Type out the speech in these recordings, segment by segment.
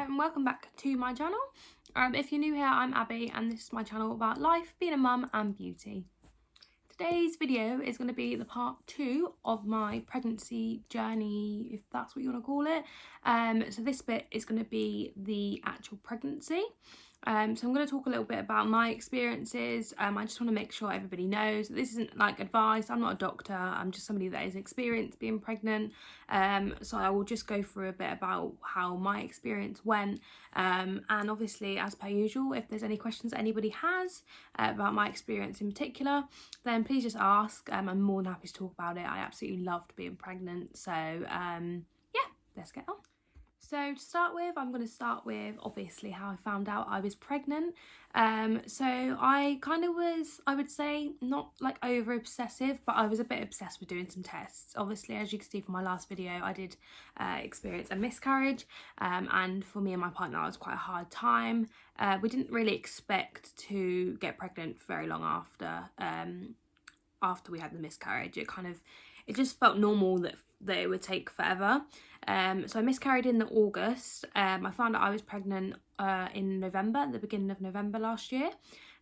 and welcome back to my channel. If you're new here, I'm Abby and this is my channel about life, being a mum and beauty. Today's video is going to be the part 2 of my pregnancy journey, if that's what you want to call it. So this bit is going to be the actual pregnancy. So I'm going to talk a little bit about my experiences. I just want to make sure everybody knows that this isn't like advice. I'm not a doctor. I'm just somebody that is experienced being pregnant. So I will just go through a bit about how my experience went. And obviously, as per usual, if there's any questions that anybody has about my experience in particular, then please just ask. I'm more than happy to talk about it. I absolutely loved being pregnant. So yeah, let's get on. So to start with, I'm going to start with obviously how I found out I was pregnant. So I kind of was, I would say, not like over obsessive, but I was a bit obsessed with doing some tests. Obviously, as you can see from my last video, I did experience a miscarriage, and for me and my partner, it was quite a hard time. We didn't really expect to get pregnant very long after we had the miscarriage. It just felt normal that it would take forever. So I miscarried in August. I found out I was pregnant in November, the beginning of November last year.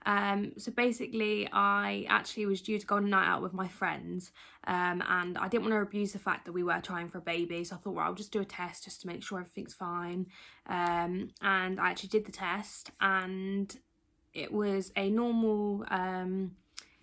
So basically I actually was due to go on a night out with my friends, and I didn't want to abuse the fact that we were trying for a baby, so I thought, well, I'll just do a test just to make sure everything's fine. And I actually did the test, and it was a normal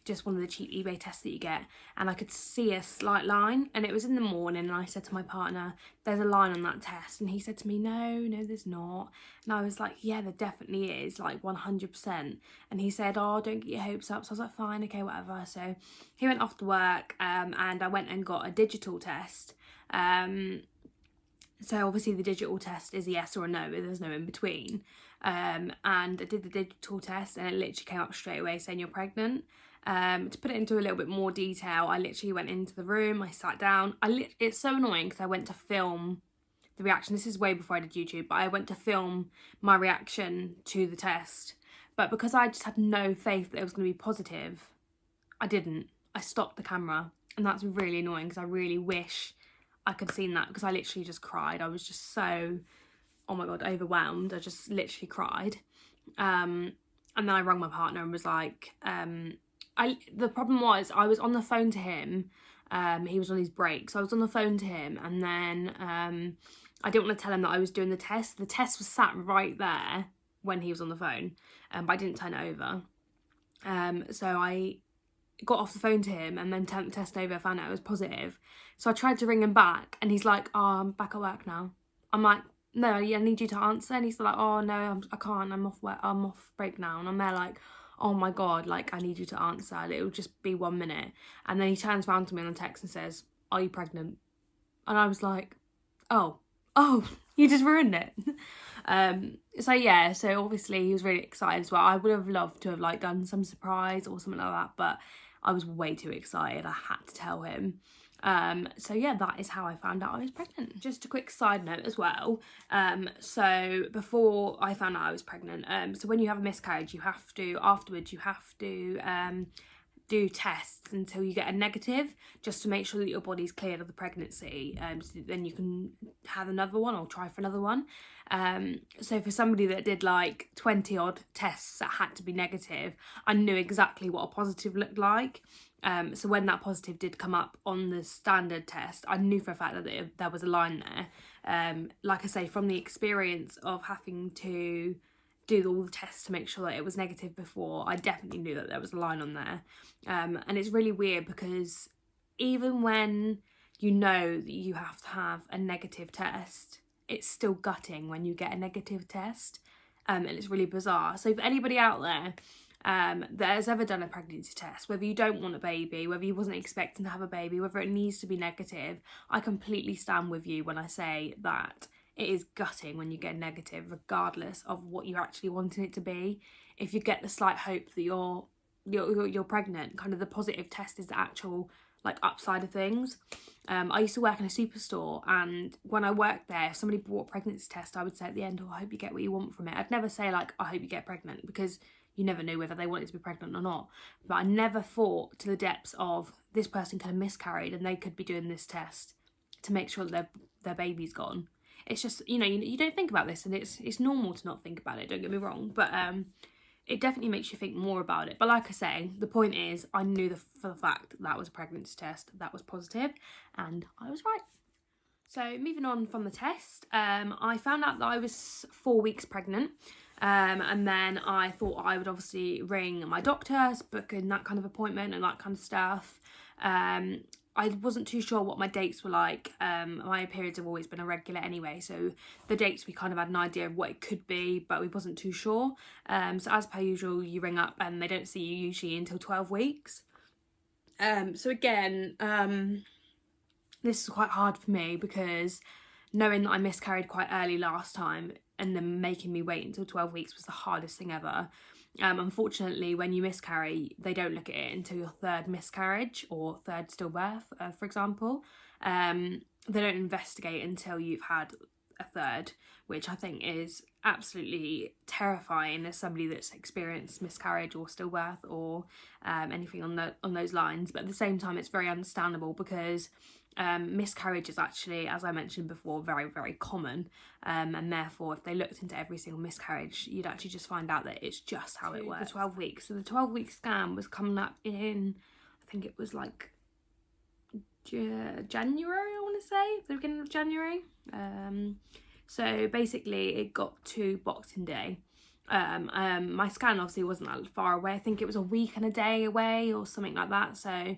just one of the cheap eBay tests that you get, and I could see a slight line, and it was in the morning, and I said to my partner, there's a line on that test, and he said to me, no there's not, and I was like, yeah, there definitely is, like 100%, and he said, oh, don't get your hopes up. So I was like, fine, okay, whatever. So he went off to work, and I went and got a digital test. So obviously the digital test is a yes or a no, there's no in between. And I did the digital test, and it literally came up straight away saying you're pregnant. To put it into a little bit more detail, I literally went into the room, I sat down. It's so annoying because I went to film the reaction. This is way before I did YouTube, but I went to film my reaction to the test. But because I just had no faith that it was going to be positive, I didn't. I stopped the camera, and that's really annoying because I really wish I could have seen that, because I literally just cried. I was just so, oh my God, overwhelmed. I just literally cried. And then I rang my partner and was like, the problem was I was on the phone to him. He was on his break, so I was on the phone to him, and then I didn't want to tell him that I was doing the test. The test was sat right there when he was on the phone, but I didn't turn it over. So I got off the phone to him and then turned the test over, found out it was positive. So I tried to ring him back, and he's like, oh, I'm back at work now. I'm like, no, I need you to answer. And he's like, oh no, I can't, I'm off work, I'm off break now. And I'm there like, oh my God, like, I need you to answer. It'll just be 1 minute. And then he turns around to me on the text and says, are you pregnant? And I was like, oh, you just ruined it. So yeah, so obviously he was really excited as well. I would have loved to have like done some surprise or something like that, but I was way too excited. I had to tell him. So yeah, that is how I found out I was pregnant. Just a quick side note as well. So before I found out I was pregnant, so when you have a miscarriage, you have to, afterwards, you have to do tests until you get a negative, just to make sure that your body's cleared of the pregnancy, so then you can have another one or try for another one. So for somebody that did like 20 odd tests that had to be negative, I knew exactly what a positive looked like. So when that positive did come up on the standard test, I knew for a fact that there was a line there. Like I say, from the experience of having to do all the tests to make sure that it was negative before, I definitely knew that there was a line on there. And it's really weird because even when you know that you have to have a negative test, it's still gutting when you get a negative test. And it's really bizarre. So for anybody out there that has ever done a pregnancy test, whether you don't want a baby, whether you wasn't expecting to have a baby, whether it needs to be negative, I completely stand with you when I say that it is gutting when you get negative, regardless of what you're actually wanting it to be. If you get the slight hope that you're pregnant, kind of the positive test is the actual like upside of things. I used to work in a superstore, and when I worked there, if somebody brought a pregnancy test, I would say at the end, oh, I hope you get what you want from it. I'd never say like, I hope you get pregnant, because you never knew whether they wanted to be pregnant or not. But I never thought to the depths of, this person could have miscarried and they could be doing this test to make sure that their baby's gone. it's just, you know, you don't think about this, and it's normal to not think about it, don't get me wrong, but it definitely makes you think more about it. But like I say, the point is, I knew for the fact that was a pregnancy test that was positive, and I was right. So moving on from the test, I found out that I was 4 weeks pregnant. And then I thought I would obviously ring my doctors, book in that kind of appointment and that kind of stuff. I wasn't too sure what my dates were like. My periods have always been irregular anyway, so the dates, we kind of had an idea of what it could be, but we wasn't too sure. So as per usual, you ring up and they don't see you usually until 12 weeks. So again, this is quite hard for me, because knowing that I miscarried quite early last time and then making me wait until 12 weeks was the hardest thing ever. Unfortunately, when you miscarry, they don't look at it until your third miscarriage or third stillbirth, for example. They don't investigate until you've had a third, which I think is absolutely terrifying as somebody that's experienced miscarriage or stillbirth or anything on those lines. But at the same time, it's very understandable, because miscarriage is actually, as I mentioned before, very, very common, and therefore if they looked into every single miscarriage, you'd actually just find out that it's just how it works. The 12 weeks. So the 12-week scan was coming up in, I think it was like January, I want to say, the beginning of January. So basically it got to Boxing Day. My scan obviously wasn't that far away. I think it was a week and a day away or something like that. So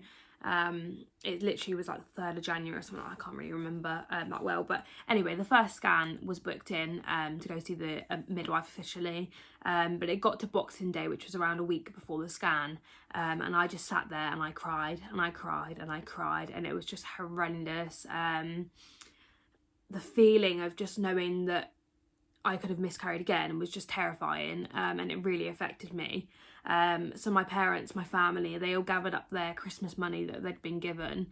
it literally was like the 3rd of January or something. I can't really remember that well, but anyway, the first scan was booked in to go see the midwife officially, but it got to Boxing Day, which was around a week before the scan, and I just sat there and I cried and I cried and I cried, and it was just horrendous. The feeling of just knowing that I could have miscarried again was just terrifying, and it really affected me. So my parents, my family, they all gathered up their Christmas money that they'd been given,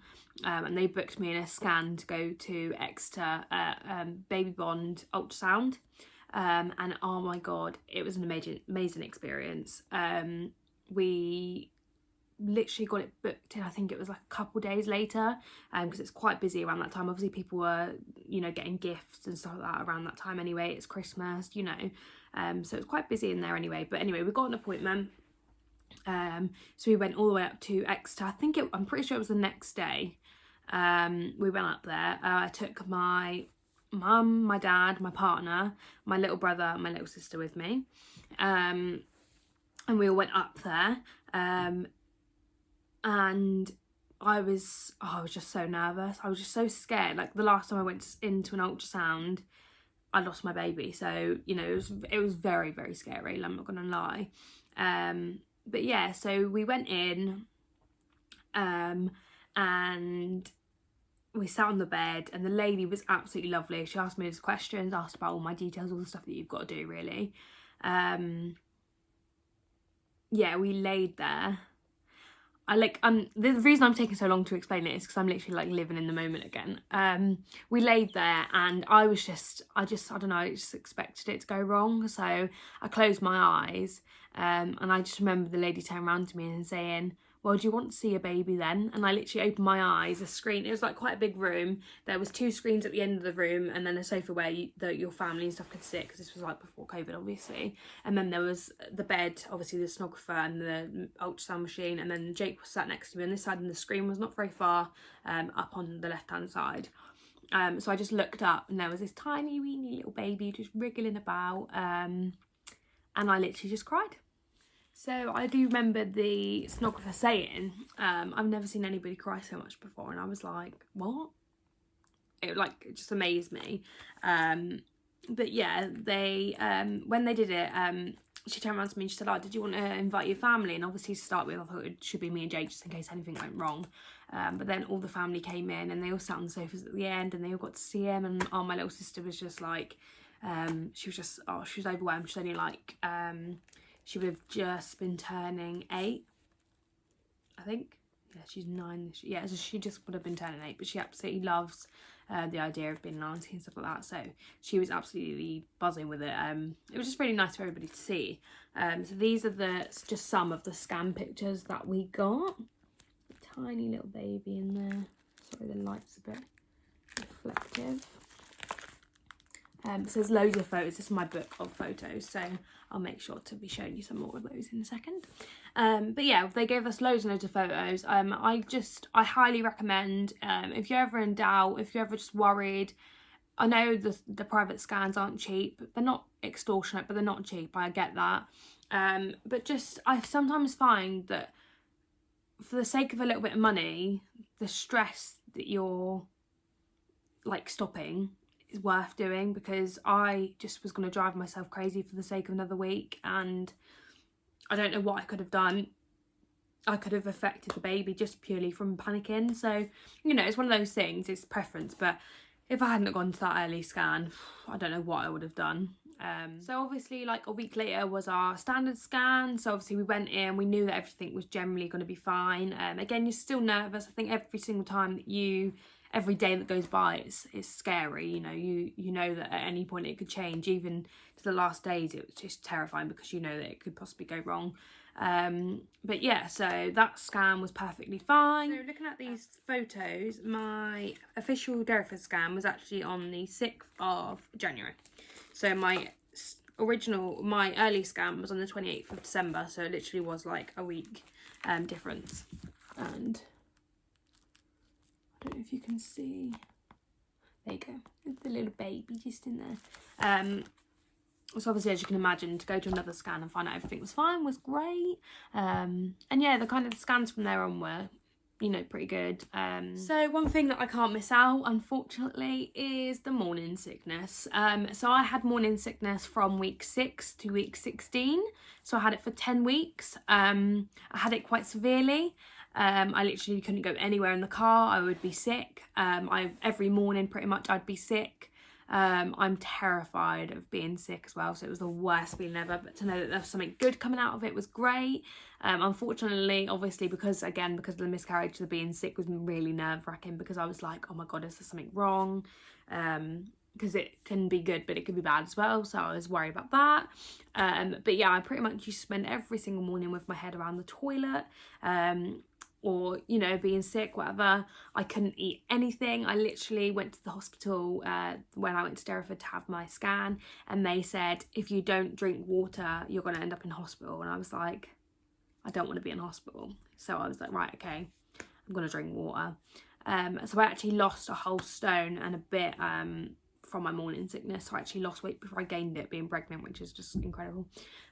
and they booked me in a scan to go to Exeter Baby Bond ultrasound, and oh my god, it was an amazing experience. We literally got it booked in, I think it was like a couple days later, because it's quite busy around that time. Obviously people were, you know, getting gifts and stuff like that around that time anyway. It's Christmas, you know, so it was quite busy in there anyway. But anyway, we got an appointment, so we went all the way up to Exeter. I'm pretty sure it was the next day. We went up there. I took my mum, my dad, my partner, my little brother and my little sister with me, and we all went up there, and I was just so nervous. I was just so scared. Like the last time I went into an ultrasound, I lost my baby. So, you know, it was very, very scary, I'm not gonna lie. But yeah, so we went in, and we sat on the bed, and the lady was absolutely lovely. She asked me those questions, asked about all my details, all the stuff that you've got to do, really. Yeah, we laid there. The reason I'm taking so long to explain it is because I'm literally like living in the moment again. We laid there, and I don't know, I just expected it to go wrong. So I closed my eyes, and I just remember the lady turning around to me and saying, well, do you want to see a baby then? And I literally opened my eyes, a screen, it was like quite a big room. There was 2 screens at the end of the room, and then a sofa where your family and stuff could sit, because this was like before COVID, obviously. And then there was the bed, obviously the sonographer and the ultrasound machine, and then Jake was sat next to me on this side, and the screen was not very far up on the left-hand side. So I just looked up, and there was this tiny, weeny little baby just wriggling about, and I literally just cried. So I do remember the sonographer saying, I've never seen anybody cry so much before, and I was like, what? It just amazed me. But yeah, they when they did it, she turned around to me and she said, oh, did you want to invite your family? And obviously to start with, I thought it should be me and Jake, just in case anything went wrong. But then all the family came in, and they all sat on the sofas at the end, and they all got to see him. And my little sister was just like, she was overwhelmed. She's only like, she would have just been turning 8, I think. Yeah, she's 9. Yeah, so she just would have been turning 8, but she absolutely loves the idea of being an auntie and stuff like that. So she was absolutely buzzing with it. It was just really nice for everybody to see. So these are just some of the scan pictures that we got. A tiny little baby in there. Sorry, the light's a bit reflective. So there's loads of photos. This is my book of photos, so I'll make sure to be showing you some more of those in a second. But yeah, they gave us loads and loads of photos. I highly recommend, if you're ever in doubt, if you're ever just worried. I know the private scans aren't cheap. They're not extortionate, but they're not cheap. I get that. But just, I sometimes find that for the sake of a little bit of money, the stress that you're like stopping is worth doing, because I just was going to drive myself crazy for the sake of another week, and I don't know what I could have done. I could have affected the baby just purely from panicking. So, you know, it's one of those things, it's preference, but if I hadn't gone to that early scan, I don't know what I would have done. So obviously, like a week later was our standard scan. So obviously we went in, we knew that everything was generally going to be fine. Again, you're still nervous. I think every single time that every day that goes by, it's scary. You know, you know that at any point it could change. Even to the last days, it was just terrifying because you know that it could possibly go wrong. But yeah, so that scan was perfectly fine. So looking at these photos, my official Derriford scan was actually on the 6th of January. So my early scan was on the 28th of December. So it literally was like a week difference. And I don't know if you can see. There you go. The little baby just in there. So obviously, as you can imagine, to go to another scan and find out everything was fine was great. And yeah, the kind of scans from there on were, you know, pretty good. So one thing that I can't miss out, unfortunately, is the morning sickness. So I had morning sickness from week 6 to week 16. So I had it for 10 weeks. I had it quite severely. I literally couldn't go anywhere in the car. I would be sick. Every morning pretty much I'd be sick. I'm terrified of being sick as well, so it was the worst feeling ever, but to know that there was something good coming out of it was great. Unfortunately, obviously, because of the miscarriage, the being sick was really nerve-wracking, because I was like, oh my god, is there something wrong? Because it can be good, but it can be bad as well, so I was worried about that. But yeah, I pretty much used to spend every single morning with my head around the toilet, or, you know, being sick, whatever. I couldn't eat anything. I literally went to the hospital when I went to Derriford to have my scan, and they said, if you don't drink water, you're going to end up in hospital. And I was like, I don't want to be in hospital. So I was like, right, okay, I'm going to drink water. So I actually lost a whole stone and a bit from my morning sickness. So I actually lost weight before I gained it being pregnant, which is just incredible.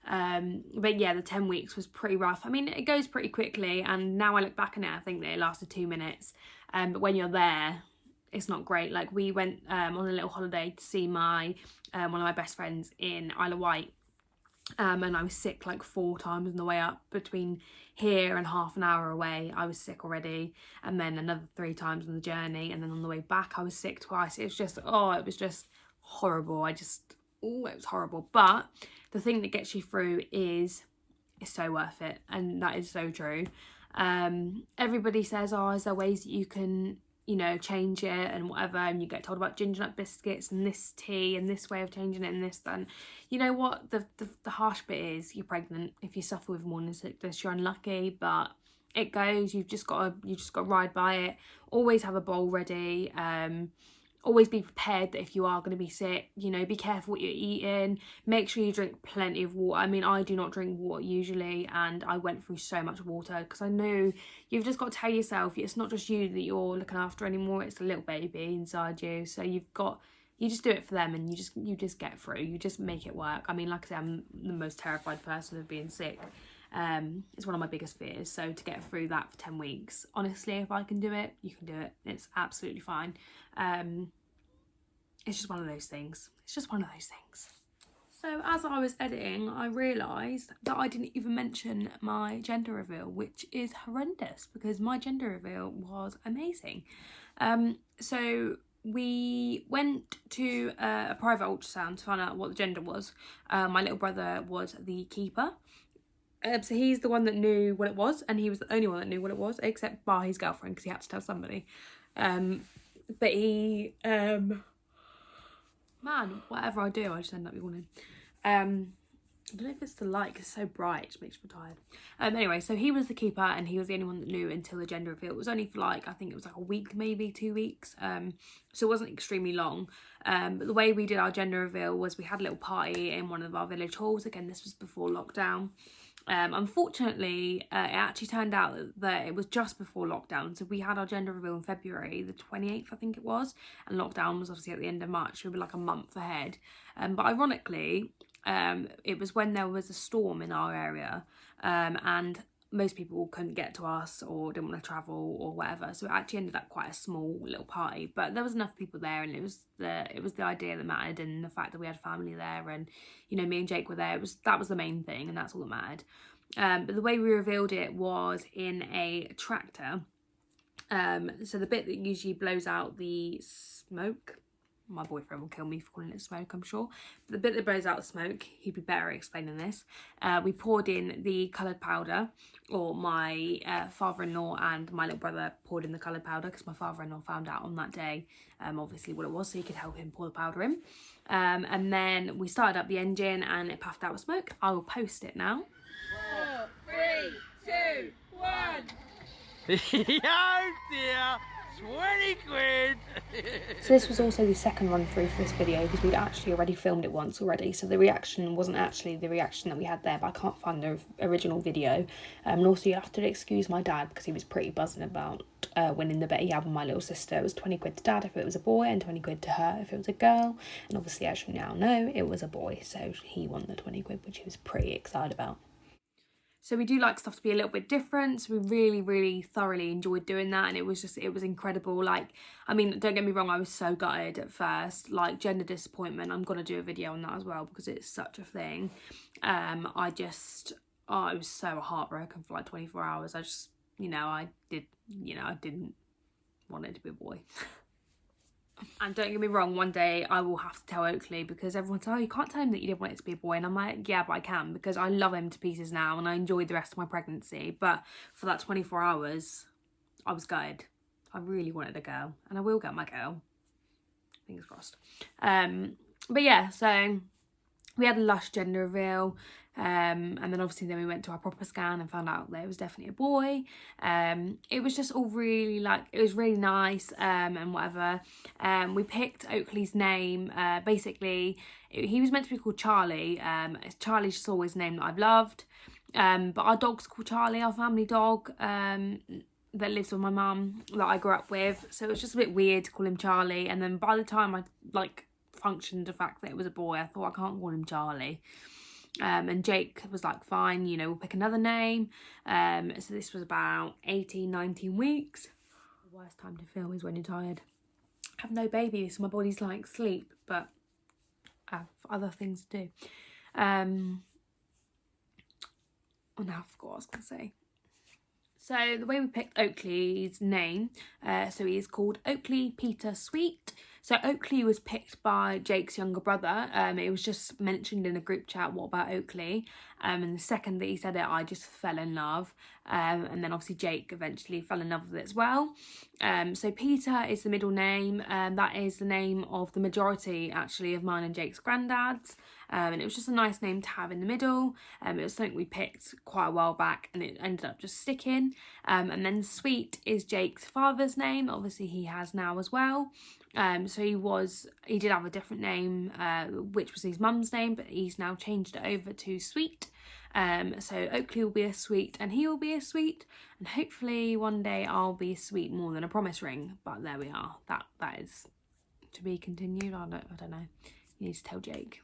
But yeah, the 10 weeks was pretty rough. I mean, it goes pretty quickly, and now I look back on it, I think that it lasted 2 minutes. But when you're there, it's not great. Like, we went on a little holiday to see one of my best friends in Isle of Wight. And I was sick like 4 times on the way up. Between here and half an hour away, I was sick already, and then another 3 times on the journey, and then on the way back I was sick twice. It was just, it was just horrible. It was horrible. But the thing that gets you through is so worth it, and that is so true. Everybody says, is there ways that you can, you know, change it and whatever, and you get told about ginger nut biscuits and this tea and this way of changing it and this, then you know what, the harsh bit is, you're pregnant. If you suffer with morning sickness, you're unlucky, but it goes. You've just got to ride by it. Always have a bowl ready. Always be prepared that if you are going to be sick, you know, be careful what you're eating. Make sure you drink plenty of water. I mean, I do not drink water usually, and I went through so much water because I knew you've just got to tell yourself it's not just you that you're looking after anymore, it's the little baby inside you. So you just do it for them, and you just get through. You just make it work. I mean, like I said, I'm the most terrified person of being sick. It's one of my biggest fears. So to get through that for 10 weeks, honestly, if I can do it, you can do it. It's absolutely fine. It's just one of those things. So as I was editing, I realised that I didn't even mention my gender reveal, which is horrendous because my gender reveal was amazing. So we went to a private ultrasound to find out what the gender was. My little brother was the keeper. So he's the one that knew what it was, and he was the only one that knew what it was, except by his girlfriend, because he had to tell somebody. But he, man, whatever I do, I just end up yawning. I don't know if it's the light, 'cause it's so bright, it just makes me tired. Anyway, so he was the keeper, and he was the only one that knew until the gender reveal. It was only for like, I think it was like a week, maybe 2 weeks. So it wasn't extremely long. But the way we did our gender reveal was we had a little party in one of our village halls. Again, this was before lockdown. Unfortunately, it actually turned out that it was just before lockdown. So we had our gender reveal in February, the 28th, I think it was. And lockdown was obviously at the end of March. We were like a month ahead. But ironically, it was when there was a storm in our area, and most people couldn't get to us or didn't want to travel or whatever, so it actually ended up quite a small little party, but there was enough people there, and it was the idea that mattered, and the fact that we had family there, and you know, me and Jake were there. That was the main thing, and that's all that mattered. But the way we revealed it was in a tractor, so the bit that usually blows out the smoke, my boyfriend will kill me for calling it smoke, I'm sure. But the bit that blows out the smoke, he'd be better at explaining this. We poured in the coloured powder, or my father-in-law and my little brother poured in the coloured powder, because my father-in-law found out on that day, obviously, what it was, so he could help him pour the powder in. And then we started up the engine, and it puffed out with smoke. I will post it now. 4, 3, 2, 1. Oh dear, 20 quid! So this was also the second run through for this video, because we'd actually already filmed it once already, so the reaction wasn't actually the reaction that we had there, but I can't find the original video. And also you have to excuse my dad, because he was pretty buzzing about winning the Betty album, My Little Sister. It was 20 quid to dad if it was a boy, and 20 quid to her if it was a girl, and obviously as you now know, it was a boy, so he won the 20 quid, which he was pretty excited about. So we do like stuff to be a little bit different, so we really thoroughly enjoyed doing that, and it was incredible. Like, I mean, don't get me wrong, I was so gutted at first, like gender disappointment. I'm gonna do a video on that as well, because it's such a thing. I was so heartbroken for like 24 hours. I didn't want it to be a boy. And don't get me wrong, one day I will have to tell Oakley, because everyone's like, oh, you can't tell him that you didn't want it to be a boy. And I'm like, yeah, but I can, because I love him to pieces now, and I enjoyed the rest of my pregnancy. But for that 24 hours, I was gutted. I really wanted a girl, and I will get my girl. Fingers crossed. But yeah, so we had a lush gender reveal. And then obviously we went to our proper scan and found out that it was definitely a boy. It was just all really, like, it was really nice, and whatever. We picked Oakley's name. Basically, he was meant to be called Charlie. Charlie's just always a name that I've loved. But our dog's called Charlie, our family dog, that lives with my mum, that I grew up with. So it was just a bit weird to call him Charlie. And then by the time I, functioned the fact that it was a boy, I thought, I can't call him Charlie. And Jake was like, fine, you know, we'll pick another name. So this was about 18, 19 weeks. The worst time to film is when you're tired. I have no baby, so my body's like sleep, but I have other things to do. Oh, now I forgot what I was going to say. So the way we picked Oakley's name, so he is called Oakley Peter Sweet. So Oakley was picked by Jake's younger brother. It was just mentioned in a group chat, what about Oakley? And the second that he said it, I just fell in love. And then obviously Jake eventually fell in love with it as well. So Peter is the middle name. That is the name of the majority, actually, of mine and Jake's granddads. And it was just a nice name to have in the middle. It was something we picked quite a while back, and it ended up just sticking. And then Sweet is Jake's father's name. Obviously he has now as well. So he did have a different name, which was his mum's name, but he's now changed it over to Sweet. So Oakley will be a Sweet, and he will be a Sweet, and hopefully one day I'll be a Sweet more than a promise ring. But there we are. That is to be continued. I don't know. You need to tell Jake.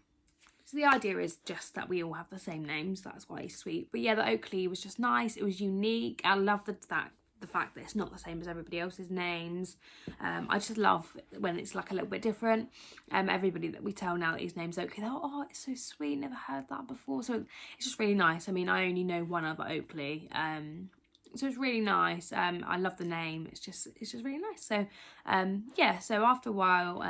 So the idea is just that we all have the same names. That's why he's Sweet. But yeah, the Oakley was just nice. It was unique. I love the fact that it's not the same as everybody else's names. I just love when it's like a little bit different. Everybody that we tell now that his name's Oakley, they're like, oh, it's so sweet, never heard that before. So it's just really nice. I mean, I only know one other Oakley, so it's really nice. I love the name. It's just really nice. So yeah, so after a while,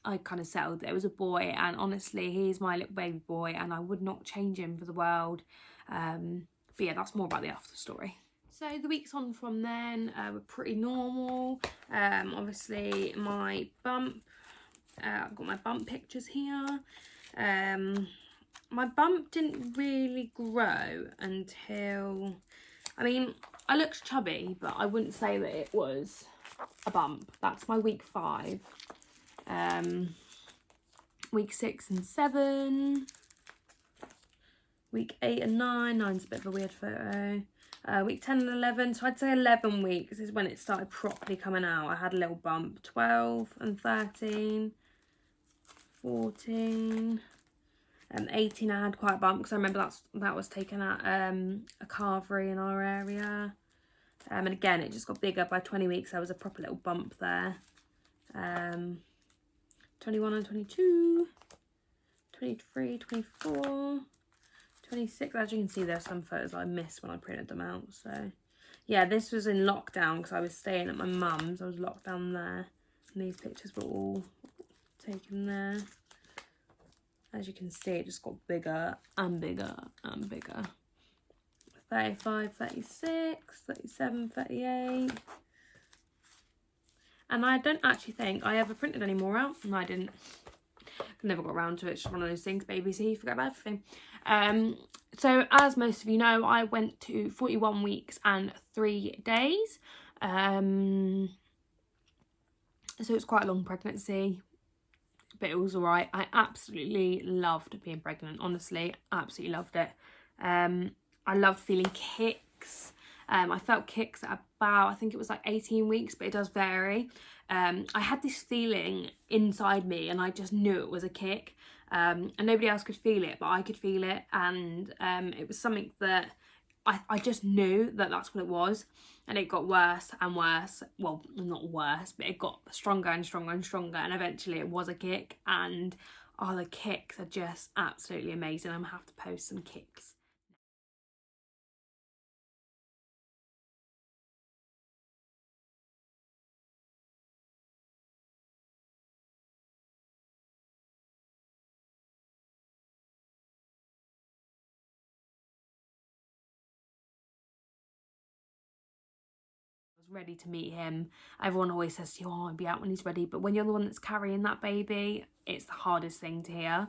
I kind of settled that it was a boy, and honestly, he's my little baby boy, and I would not change him for the world. But yeah, that's more about the after story. So the weeks on from then were pretty normal. Obviously my bump, I've got my bump pictures here. my bump didn't really grow until, I mean, I looked chubby, but I wouldn't say that it was a bump. That's my week 5. Week 6 and 7. Week 8 and 9. 9's a bit of a weird photo. Week 10 and 11. So I'd say 11 weeks is when it started properly coming out. I had a little bump. 12 and 13. 14. 18 I had quite a bump because I remember that was taken at a carvery in our area. And again, it just got bigger. By 20 weeks, there was a proper little bump there. 21 and 22, 23, 24, 26. As you can see, there's some photos I missed when I printed them out. So, yeah, this was in lockdown because I was staying at my mum's. I was locked down there. And these pictures were all taken there. As you can see, it just got bigger and bigger and bigger. 35, 36, 37, 38. And I don't actually think I ever printed any more out. And I didn't. Never got around to it. It's just one of those things, baby, so you forget about everything. So as most of you know, I went to 41 weeks and 3 days. So it's quite a long pregnancy, but it was all right. I absolutely loved being pregnant, honestly. Absolutely loved it. I loved feeling kicks. I felt kicks at about, I think it was like 18 weeks, but it does vary. I had this feeling inside me and I just knew it was a kick. And nobody else could feel it, but I could feel it. And it was something that I just knew that that's what it was. And it got worse and worse. Well, not worse, but it got stronger and stronger and stronger. And eventually it was a kick. And oh, the kicks are just absolutely amazing. I'm going to have to post some kicks. Ready to meet him. Everyone always says to you, oh, I'll be out when he's ready, but when you're the one that's carrying that baby, it's the hardest thing to hear.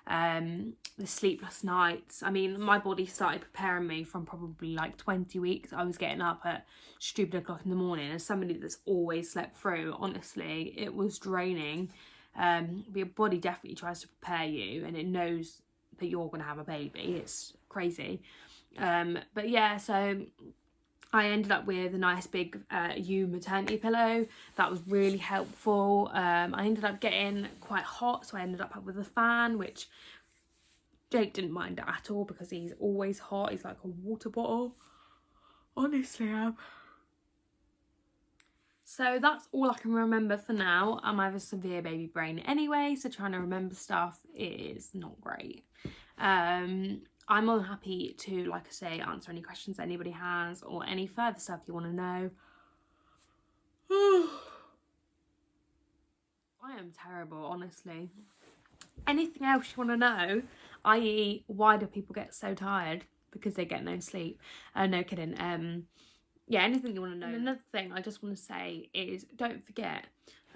The sleepless nights, I mean, my body started preparing me from probably like 20 weeks. I was getting up at stupid o'clock in the morning. As somebody that's always slept through, honestly, it was draining. But your body definitely tries to prepare you, and it knows that you're going to have a baby. It's crazy. But yeah, so I ended up with a nice big U maternity pillow. That was really helpful. I ended up getting quite hot, so I ended up with a fan, which Jake didn't mind at all because he's always hot. He's like a water bottle. Honestly, So that's all I can remember for now. I have a severe baby brain anyway, so trying to remember stuff is not great. I'm more than happy to, like I say, answer any questions that anybody has or any further stuff you want to know. I am terrible, honestly. Anything else you want to know, i.e. why do people get so tired? Because they get no sleep. No kidding. Yeah, anything you want to know. And another thing I just want to say is don't forget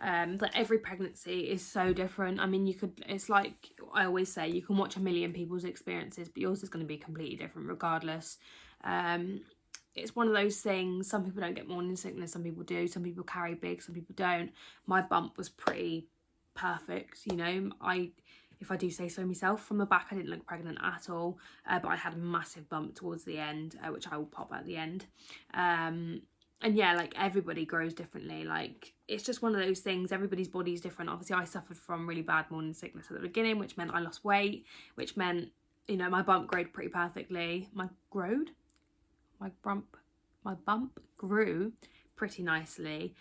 that every pregnancy is so different. I mean, it's like I always say, you can watch a million people's experiences, but yours is going to be completely different regardless. It's one of those things, some people don't get morning sickness, some people do, some people carry big, some people don't. My bump was pretty perfect, you know. If I do say so myself, from the back I didn't look pregnant at all, but I had a massive bump towards the end, which I will pop at the end. And yeah, like everybody grows differently. Like it's just one of those things, everybody's body is different. Obviously I suffered from really bad morning sickness at the beginning, which meant I lost weight, which meant, you know, my bump growed pretty perfectly. My bump grew pretty nicely.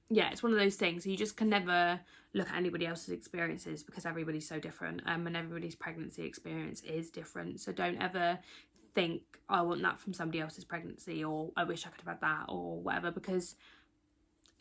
Yeah, it's one of those things. You just can never look at anybody else's experiences because everybody's so different, and everybody's pregnancy experience is different. So don't ever think, oh, I want that from somebody else's pregnancy, or I wish I could have had that, or whatever, because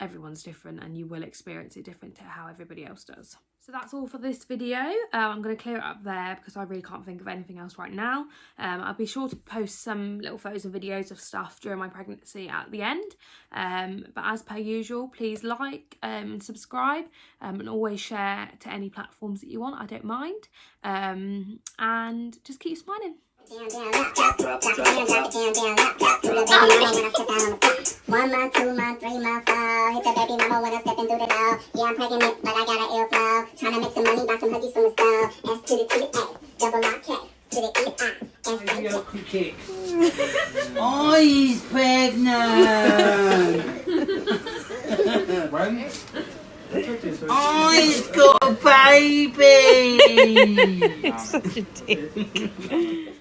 everyone's different and you will experience it different to how everybody else does. So that's all for this video. I'm going to clear it up there because I really can't think of anything else right now. I'll be sure to post some little photos and videos of stuff during my pregnancy at the end. But as per usual, please like and subscribe, and always share to any platforms that you want. I don't mind. And just keep smiling. Down, down, drop, drop, drop, down, drop it down, down, drop to the baby mama when I step down on the floor. 1 month, 2 month, 3 month, 4. Hit the baby mama when I'm stepping through the door. Yeah, I'm pregnant, but I got an airflow. Tryna make some money, buy some hoodies from the store. S to the A, double R K to the E I S H K. Oh, he's pregnant. When? Oh, he's got a baby. Such a dick.